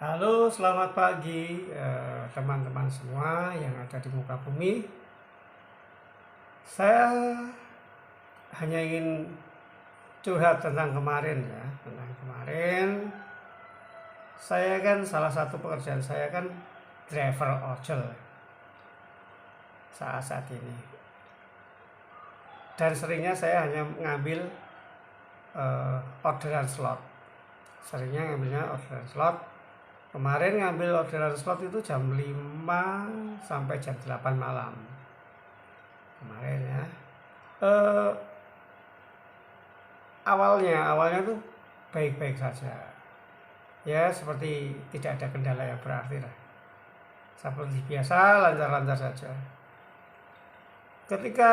Halo, selamat pagi teman-teman semua yang ada di muka bumi. Saya hanya ingin curhat tentang kemarin ya, tentang kemarin. Saya kan salah satu pekerjaan saya kan driver ojol saat ini. Dan seringnya saya hanya ngambil orderan slot. Seringnya ngambilnya orderan slot. Kemarin ngambil orderan slot itu jam 5 sampai jam 8 malam. Kemarin ya. Eh, awalnya tuh baik-baik saja. Ya, seperti tidak ada kendala yang berarti lah. Seperti biasa, lancar-lancar saja. Ketika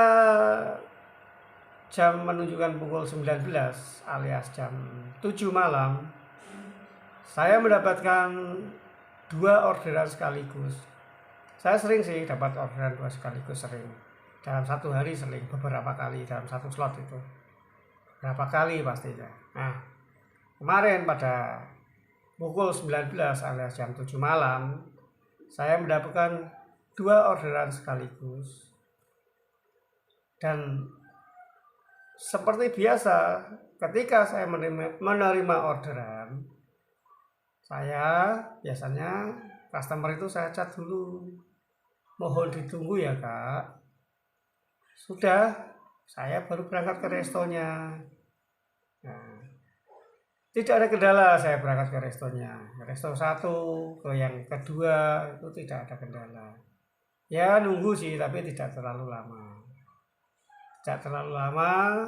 jam menunjukkan pukul 19 alias jam 7 malam, saya mendapatkan dua orderan sekaligus. Saya sering sih dapat orderan dua sekaligus, sering. Dalam satu hari sering, beberapa kali dalam satu slot itu. Berapa kali pastinya. Nah, kemarin pada pukul 19 alias jam 7 malam, saya mendapatkan dua orderan sekaligus. Dan seperti biasa, ketika saya menerima orderan, saya biasanya customer itu saya chat dulu. Mohon ditunggu ya kak. Sudah, saya baru berangkat ke restonya. Nah, tidak ada kendala saya berangkat ke restonya. Resto satu ke yang kedua itu tidak ada kendala. Ya nunggu sih tapi tidak terlalu lama. Tidak terlalu lama.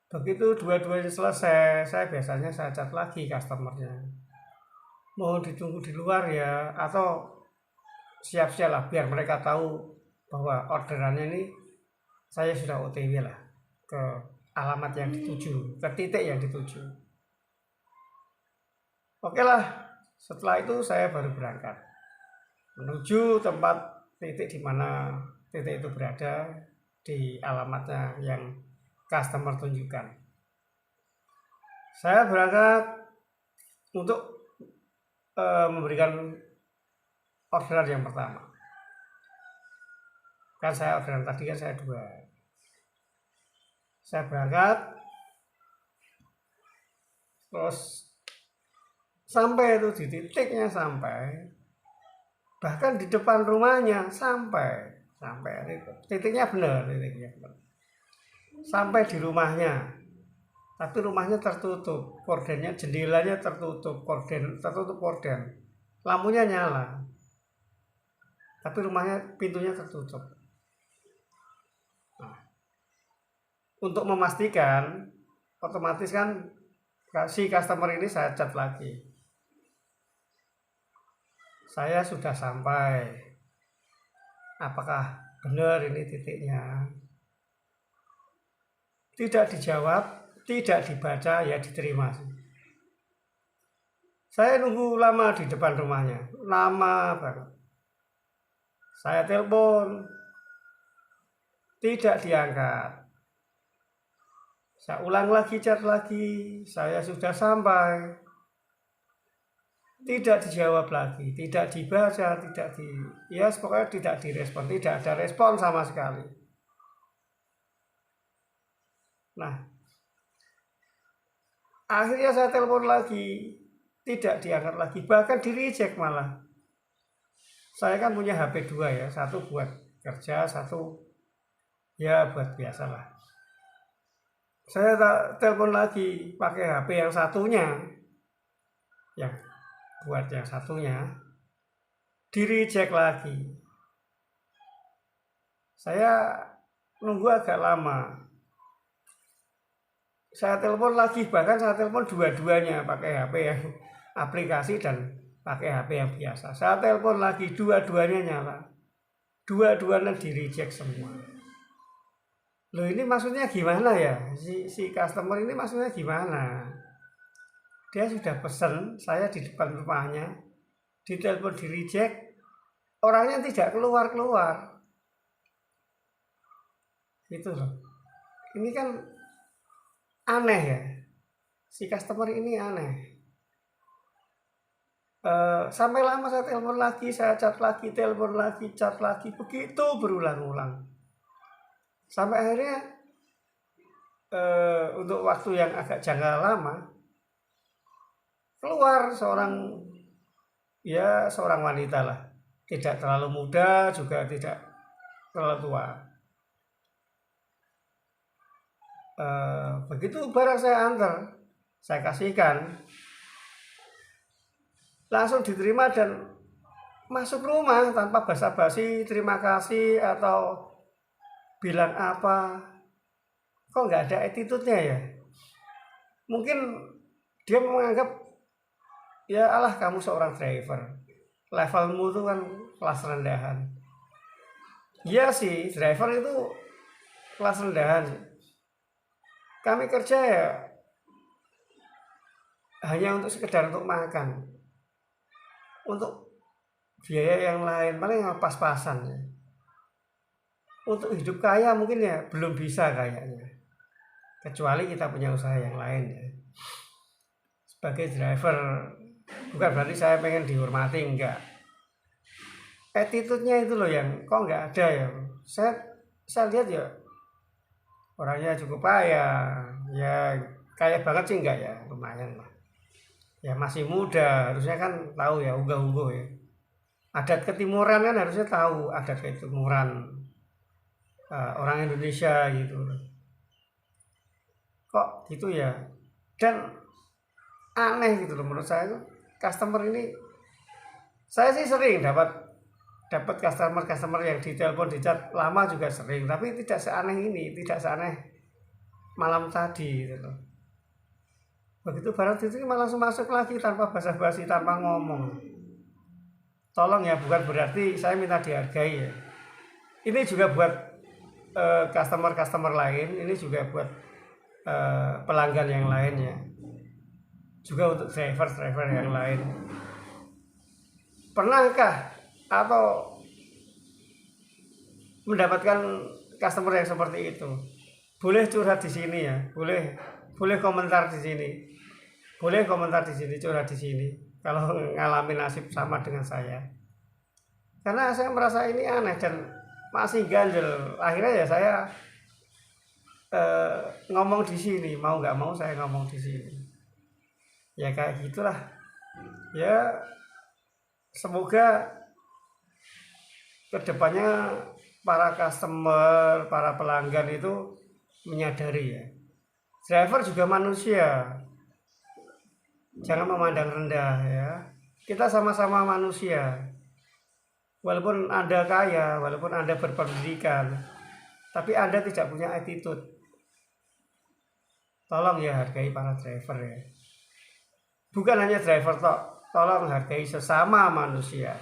Begitu dua-duanya selesai, saya biasanya saya chat lagi customernya. Mohon ditunggu di luar ya, atau siap-siap lah biar mereka tahu bahwa orderannya ini saya sudah OTW lah ke alamat yang dituju, ke titik yang dituju. Oke lah, setelah itu saya baru berangkat menuju tempat titik di mana titik itu berada di alamatnya yang customer tunjukkan. Saya berangkat untuk memberikan orderan yang pertama. Kan saya orderan tadi kan saya dua. Saya berangkat, terus sampai itu di titiknya bahkan di depan rumahnya sampai titiknya benar sampai di rumahnya, tapi rumahnya tertutup kordennya, jendelanya tertutup korden, lampunya nyala tapi rumahnya pintunya tertutup. Nah, untuk memastikan, otomatis kan si customer ini saya chat lagi, saya sudah sampai, apakah benar ini titiknya? Tidak dijawab, tidak dibaca, ya diterima. Saya nunggu lama di depan rumahnya, lama banget. Saya telepon, tidak diangkat. Saya ulang lagi, chat lagi, saya sudah sampai. Tidak dijawab lagi, tidak dibaca, pokoknya tidak direspon, tidak ada respon sama sekali. Nah, akhirnya saya telepon lagi, tidak diangkat lagi, bahkan di reject malah. Saya kan punya HP 2 ya, satu buat kerja, satu ya buat biasa lah. Saya telepon lagi pakai HP yang satunya, yang buat yang satunya, di reject lagi. Saya nunggu agak lama. Saya telepon lagi, bahkan saya telepon dua-duanya pakai HP yang aplikasi dan pakai HP yang biasa. Saya telepon lagi, dua-duanya nyala. Dua-duanya di reject semua. Loh ini maksudnya gimana ya? Si customer ini maksudnya gimana? Dia sudah pesen, saya di depan rumahnya, ditelepon di reject, orangnya tidak keluar-keluar. Gitu loh. Ini kan aneh ya. Si customer ini aneh. Sampai lama saya telepon lagi, saya chat lagi, telepon lagi, chat lagi, begitu berulang-ulang. Sampai akhirnya untuk waktu yang agak jangka lama, keluar seorang wanita lah. Tidak terlalu muda, juga tidak terlalu tua. Begitu barang saya antar, saya kasihkan, langsung diterima dan masuk rumah tanpa basa-basi terima kasih atau bilang apa. Kok nggak ada attitude-nya ya? Mungkin dia menganggap, ya Allah kamu seorang driver, levelmu itu kan kelas rendahan. Iya sih, driver itu kelas rendahan. Kami kerja ya hanya untuk sekedar untuk makan, untuk biaya yang lain paling pas-pasan ya. Untuk hidup kaya mungkin ya belum bisa kayaknya, kecuali kita punya usaha yang lain ya. Sebagai driver bukan berarti saya pengen dihormati, enggak. Attitude-nya itu loh yang kok nggak ada ya. Saya lihat ya orangnya cukup kaya, ya kaya banget sih enggak ya, lumayan lah. Ya masih muda, harusnya kan tahu ya unggah-ungguh ya. Adat ketimuran kan harusnya tahu adat ketimuran orang Indonesia gitu. Kok gitu ya? Dan aneh gitu loh menurut saya, customer ini, saya sih sering dapat customer yang ditelepon, di chat lama juga sering, tapi tidak seaneh ini, tidak seaneh malam tadi gitu loh. Begitu barang diterima langsung masuk lagi tanpa basa-basi, tanpa ngomong. Tolong ya, bukan berarti saya minta dihargai ya. Ini juga buat customer lain, ini juga buat pelanggan yang lain ya. Juga untuk driver yang lain. Pernahkah atau mendapatkan customer yang seperti itu? Boleh curhat di sini ya, boleh komentar di sini. Boleh komentar di sini, curhat di sini. Kalau ngalamin nasib sama dengan saya. Karena saya merasa ini aneh dan masih ganjel. Akhirnya ya saya ngomong di sini, mau nggak mau saya ngomong di sini. Ya kayak gitulah. Ya semoga kedepannya para customer, para pelanggan itu menyadari ya. Driver juga manusia. Jangan memandang rendah ya. Kita sama-sama manusia. Walaupun Anda kaya, walaupun Anda berpendidikan, tapi Anda tidak punya attitude. Tolong ya hargai para driver ya. Bukan hanya driver toh, tolong hargai sesama manusia.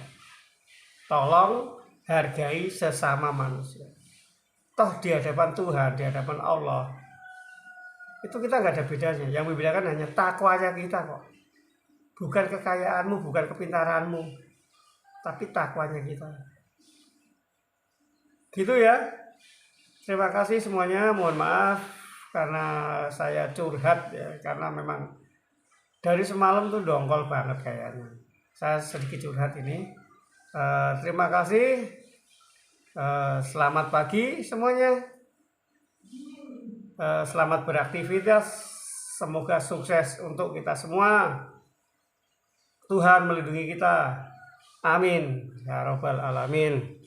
Tolong hargai sesama manusia. Toh di hadapan Tuhan, di hadapan Allah, itu kita nggak ada bedanya. Yang membedakan hanya takwanya kita kok. Bukan kekayaanmu, bukan kepintaranmu, tapi takwanya kita. Gitu ya. Terima kasih semuanya. Mohon maaf karena saya curhat ya, karena memang dari semalam tuh dongkol banget kayaknya. Saya sedikit curhat ini. Terima kasih. Selamat pagi semuanya. Selamat beraktivitas. Semoga sukses untuk kita semua. Tuhan melindungi kita. Amin. Ya Rabbal Alamin.